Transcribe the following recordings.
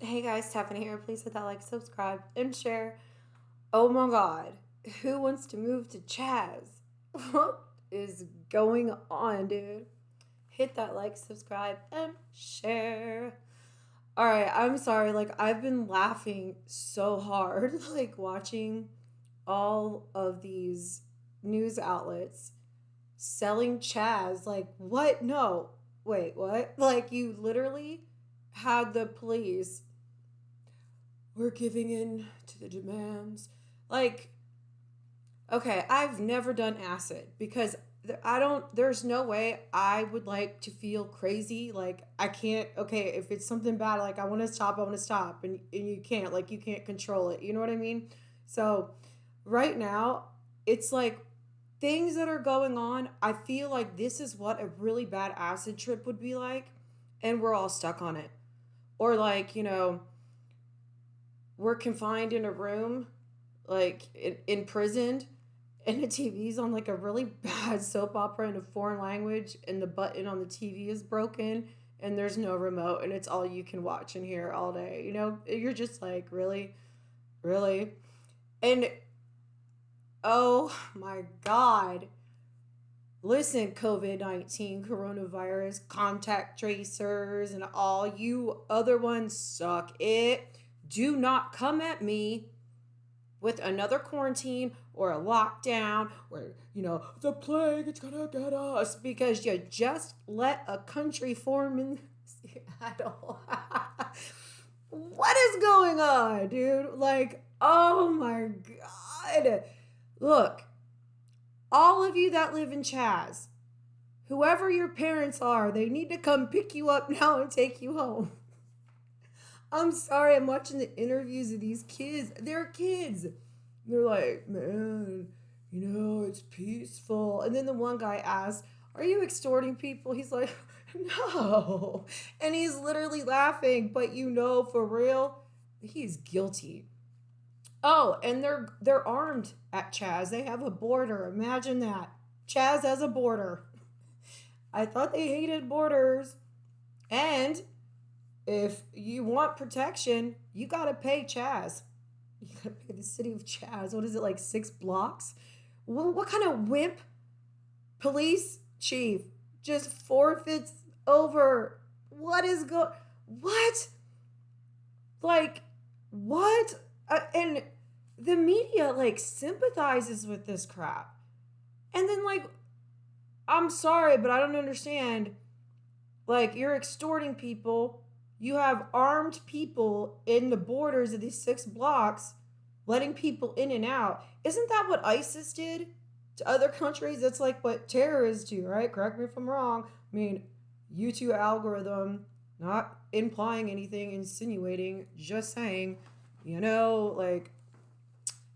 Hey guys, Stephanie here. Please hit that like, subscribe, and share. Oh my god, who wants to move to Chaz? What is going on, dude? Hit that like, subscribe, and share. Alright, I'm sorry. Like, I've been laughing so hard, like, watching all of these news outlets selling Chaz. Like, what? No. Wait, what? Like, you literally had the police we're giving in to the demands. Like, okay, I've never done acid because there's no way I would like to feel crazy. Like, I can't, okay, if it's something bad, like, I want to stop. And you can't, like, you can't control it. You know what I mean? So, right now, it's like things that are going on. I feel like this is what a really bad acid trip would be like. And we're all stuck on it. Or, like, we're confined in a room, like imprisoned, and the TV's on like a really bad soap opera in a foreign language, and the button on the TV is broken, and there's no remote, and it's all you can watch and hear all day. You're just like, really, really, and oh my god. Listen, COVID 19, coronavirus, contact tracers, and all you other ones suck it. Do not come at me with another quarantine or a lockdown where, the plague is gonna get us because you just let a country form in Seattle. What is going on, dude? Like, oh my God. Look, all of you that live in Chaz, whoever your parents are, they need to come pick you up now and take you home. I'm sorry, I'm watching the interviews of these kids. They're kids. They're like, man, it's peaceful. And then the one guy asked, are you extorting people? He's like, no. And he's literally laughing, but for real, he's guilty. Oh, and they're armed at Chaz. They have a border. Imagine that. Chaz has a border. I thought they hated borders. And if you want protection, you gotta pay Chaz. You gotta pay the city of Chaz. What is it, like 6 blocks? What kind of wimp police chief just forfeits over? What is What? Like, what? And the media, like, sympathizes with this crap. And then, like, I'm sorry, but I don't understand. Like, you're extorting people. You have armed people in the borders of these 6 blocks, letting people in and out. Isn't that what ISIS did to other countries? That's like what terrorists do, right? Correct me if I'm wrong. I mean, YouTube algorithm, not implying anything, insinuating, just saying, like,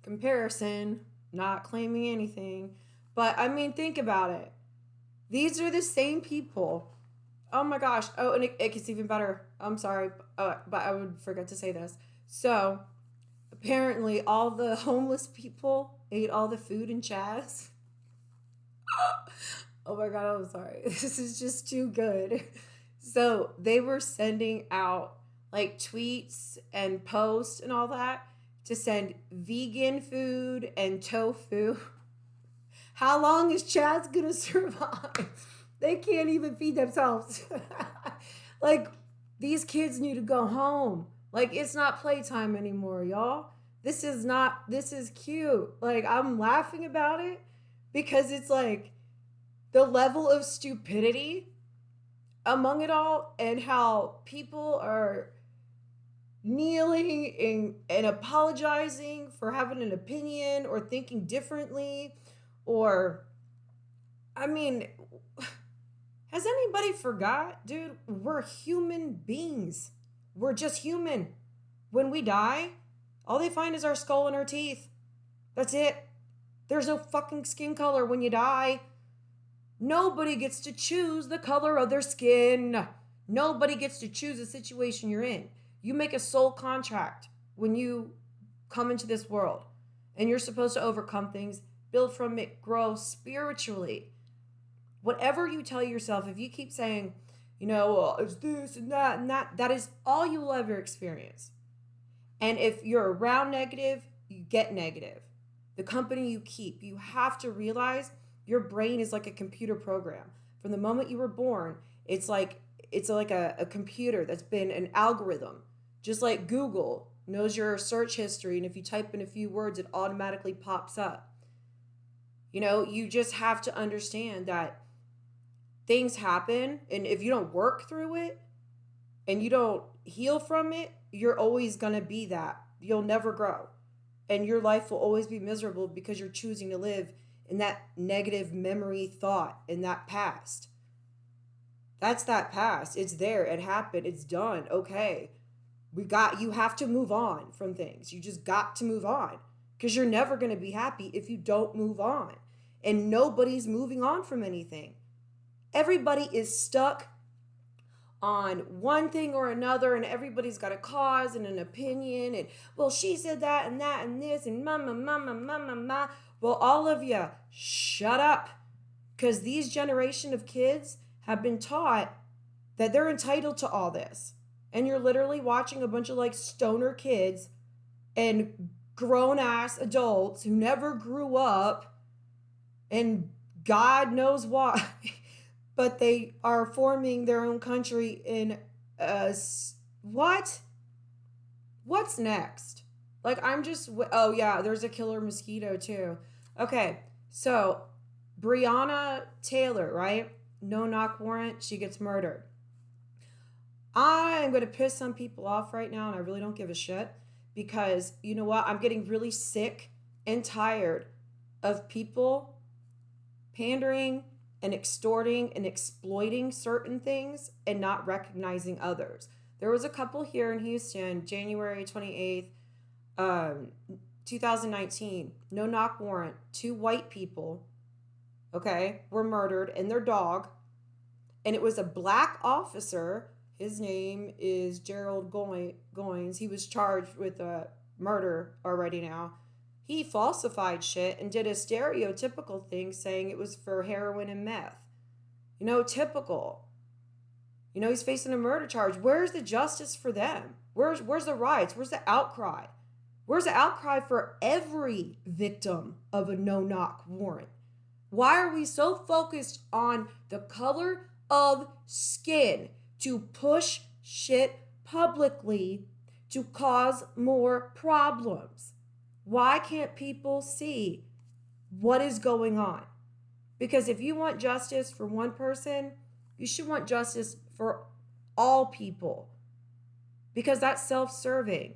comparison, not claiming anything. But I mean, think about it. These are the same people. Oh my gosh. Oh, and it gets even better. I'm sorry, but I would forget to say this. So, apparently, all the homeless people ate all the food in Chaz. Oh my god, I'm sorry. This is just too good. So, they were sending out like tweets and posts and all that to send vegan food and tofu. How long is Chaz gonna survive? They can't even feed themselves. Like, these kids need to go home. Like, it's not playtime anymore, y'all. This is cute. Like, I'm laughing about it because it's like the level of stupidity among it all and how people are kneeling and apologizing for having an opinion or thinking differently. Or, I mean, has anybody forgot? Dude, we're human beings. We're just human. When we die, all they find is our skull and our teeth. That's it. There's no fucking skin color when you die. Nobody gets to choose the color of their skin. Nobody gets to choose the situation you're in. You make a soul contract when you come into this world, and you're supposed to overcome things, build from it, grow spiritually. Whatever you tell yourself, if you keep saying, It's this and that and that. That is all you will ever experience. And if you're around negative, you get negative. The company you keep, you have to realize your brain is like a computer program. From the moment you were born, it's like a computer that's been an algorithm. Just like Google knows your search history, and if you type in a few words, it automatically pops up. You just have to understand that things happen, and if you don't work through it and you don't heal from it, you're always going to be that. You'll never grow. And your life will always be miserable because you're choosing to live in that negative memory thought in that past. That's that past. It's there. It happened. It's done. Okay. You have to move on from things. You just got to move on because you're never going to be happy if you don't move on. And nobody's moving on from anything. Everybody is stuck on one thing or another, and everybody's got a cause and an opinion, and well, she said that and this and ma. Well, all of you shut up, because these generation of kids have been taught that they're entitled to all this, and you're literally watching a bunch of like stoner kids and grown ass adults who never grew up, and God knows why. But they are forming their own country in what? What's next? Like, oh yeah, there's a killer mosquito too. Okay, so Breonna Taylor, right? No knock warrant, she gets murdered. I'm going to piss some people off right now, and I really don't give a shit, because you know what? I'm getting really sick and tired of people pandering and extorting and exploiting certain things and not recognizing others. There was a couple here in Houston, January 28th, 2019, no knock warrant. 2 white people, okay, were murdered, and their dog. And it was a black officer. His name is Gerald Goins. He was charged with a murder already now. He falsified shit and did a stereotypical thing saying it was for heroin and meth. Typical. He's facing a murder charge. Where's the justice for them? Where's the rights? Where's the outcry? Where's the outcry for every victim of a no-knock warrant? Why are we so focused on the color of skin to push shit publicly to cause more problems? Why can't people see what is going on? Because if you want justice for one person, you should want justice for all people. Because that's self-serving.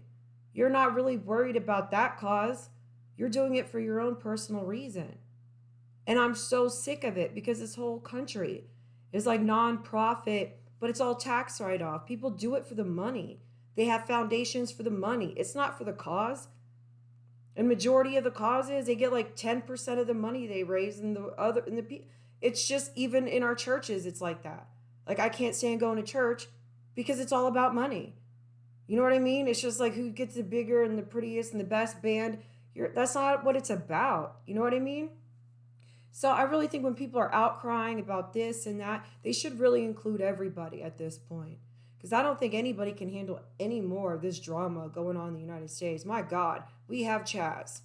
You're not really worried about that cause. You're doing it for your own personal reason. And I'm so sick of it, because this whole country is like nonprofit, but it's all tax write-off. People do it for the money. They have foundations for the money. It's not for the cause. And majority of the causes, they get like 10% of the money they raise, and it's just, even in our churches, it's like that. Like, I can't stand going to church because it's all about money. You know what I mean? It's just like who gets the bigger and the prettiest and the best band. That's not what it's about. You know what I mean? So I really think when people are outcrying about this and that, they should really include everybody at this point. Because I don't think anybody can handle any more of this drama going on in the United States. My God, we have Chaz,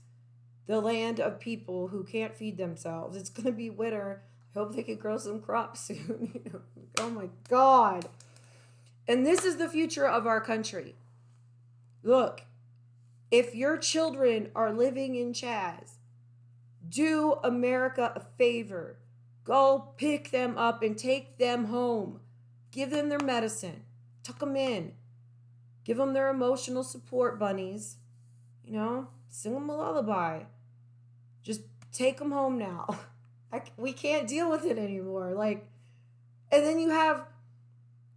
the land of people who can't feed themselves. It's going to be winter. I hope they can grow some crops soon. Oh my God. And this is the future of our country. Look, if your children are living in Chaz, do America a favor. Go pick them up and take them home. Give them their medicine. Tuck them in. Give them their emotional support bunnies. Sing them a lullaby. Just take them home now. We can't deal with it anymore. And then you have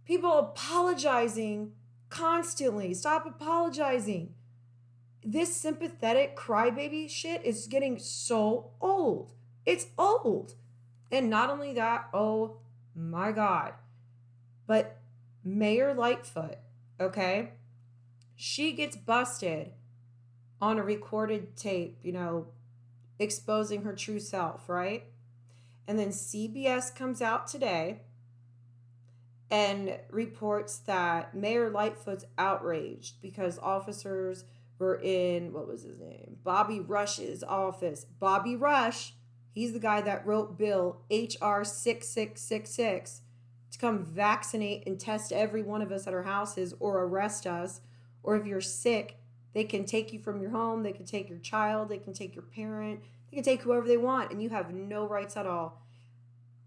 people apologizing constantly. Stop apologizing. This sympathetic crybaby shit is getting so old. It's old. And not only that, oh my God, but Mayor Lightfoot, okay? She gets busted on a recorded tape, exposing her true self, right? And then CBS comes out today and reports that Mayor Lightfoot's outraged because officers were in, what was his name? Bobby Rush's office. Bobby Rush, he's the guy that wrote Bill HR 6666 to come vaccinate and test every one of us at our houses or arrest us. Or if you're sick, they can take you from your home, they can take your child, they can take your parent, they can take whoever they want, and you have no rights at all.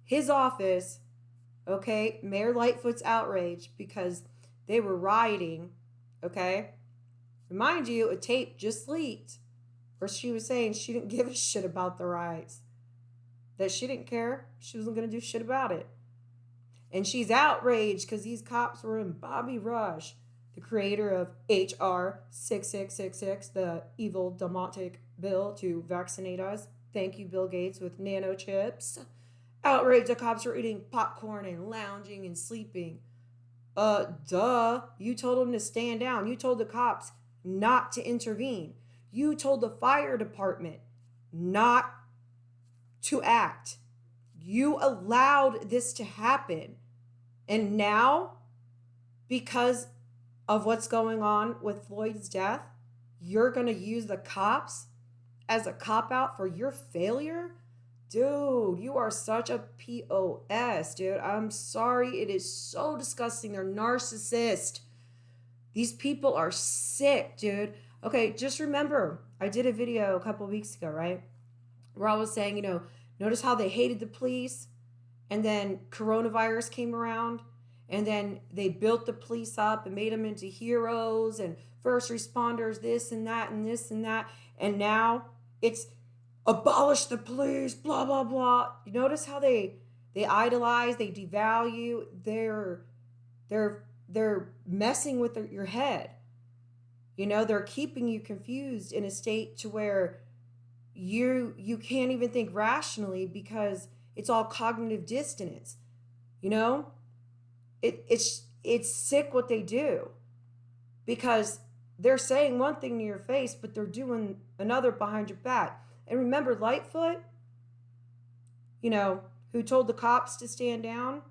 His office, okay, Mayor Lightfoot's outraged because they were rioting, okay? Remind you, a tape just leaked where she was saying she didn't give a shit about the riots, that she didn't care, she wasn't going to do shit about it. And she's outraged because these cops were in Bobby Rush, the creator of HR 6666, the evil demonic bill to vaccinate us. Thank you, Bill Gates, with nanochips. Outraged the cops were eating popcorn and lounging and sleeping. Duh. You told them to stand down. You told the cops not to intervene. You told the fire department not to act. You allowed this to happen. And now, because of what's going on with Floyd's death, you're going to use the cops as a cop-out for your failure? Dude, you are such a POS, dude. I'm sorry. It is so disgusting. They're narcissists. These people are sick, dude. Okay, just remember, I did a video a couple weeks ago, right? Where I was saying, notice how they hated the police, and then coronavirus came around, and then they built the police up and made them into heroes and first responders, this and that and this and that. And now it's abolish the police, blah, blah, blah. You notice how they idolize, they devalue, they're messing with your head. They're keeping you confused in a state to where you can't even think rationally because it's all cognitive dissonance. It's sick what they do, because they're saying one thing to your face, but they're doing another behind your back. And remember Lightfoot, who told the cops to stand down,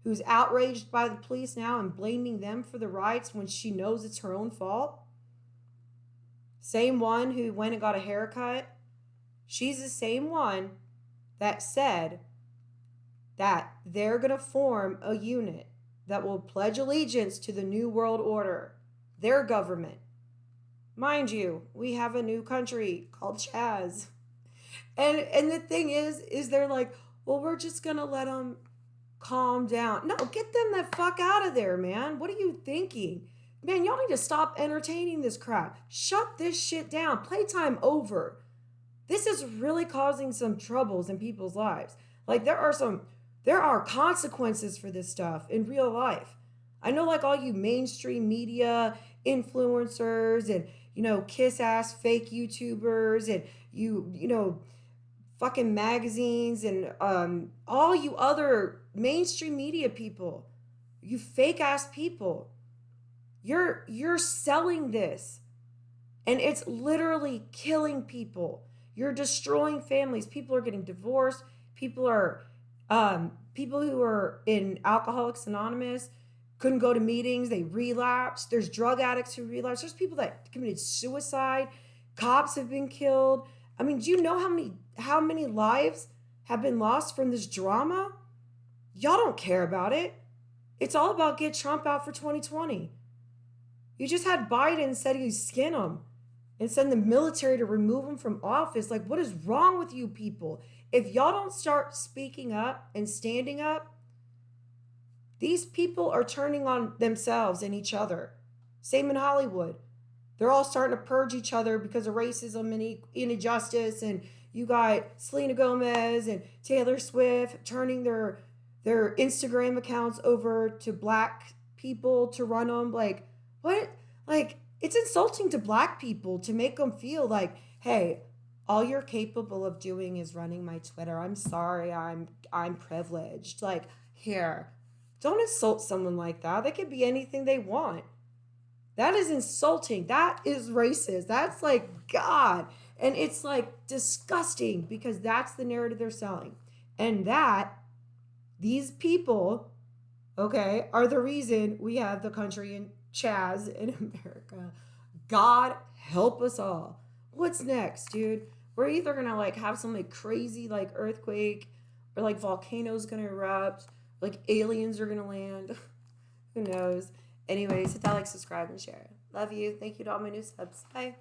who's outraged by the police now and blaming them for the riots when she knows it's her own fault. Same one who went and got a haircut. She's the same one that said that they're going to form a unit that will pledge allegiance to the New World Order, their government. Mind you, we have a new country called Chaz. And the thing is they're like, well, we're just going to let them calm down. No, get them the fuck out of there, man. What are you thinking? Man, y'all need to stop entertaining this crap. Shut this shit down. Playtime over. This is really causing some troubles in people's lives. Like, there are consequences for this stuff in real life. I know, like, all you mainstream media influencers and, kiss-ass fake YouTubers and you fucking magazines and all you other mainstream media people, you fake-ass people, you're selling this, and it's literally killing people. You're destroying families. People are getting divorced. People who are in Alcoholics Anonymous couldn't go to meetings. They relapsed. There's drug addicts who relapsed. There's people that committed suicide. Cops have been killed. I mean, do you know how many lives have been lost from this drama? Y'all don't care about it. It's all about get Trump out for 2020. You just had Biden said he'd skin him and send the military to remove him from office. Like, what is wrong with you people? If y'all don't start speaking up and standing up, these people are turning on themselves and each other. Same in Hollywood. They're all starting to purge each other because of racism and injustice. And you got Selena Gomez and Taylor Swift turning their Instagram accounts over to black people to run them. Like, what? Like, it's insulting to black people to make them feel like, hey, all you're capable of doing is running my Twitter. I'm sorry, I'm privileged. Like, here, don't insult someone like that. They could be anything they want. That is insulting. That is racist. That's like God. And it's like disgusting because that's the narrative they're selling. And that these people okay, are the reason we have the country in Chaz in America. God help us all. What's next, dude? We're either gonna like have some like crazy like earthquake or like volcanoes gonna erupt, like aliens are gonna land. Who knows? Anyways, hit that like, subscribe, and share. Love you. Thank you to all my new subs. Bye.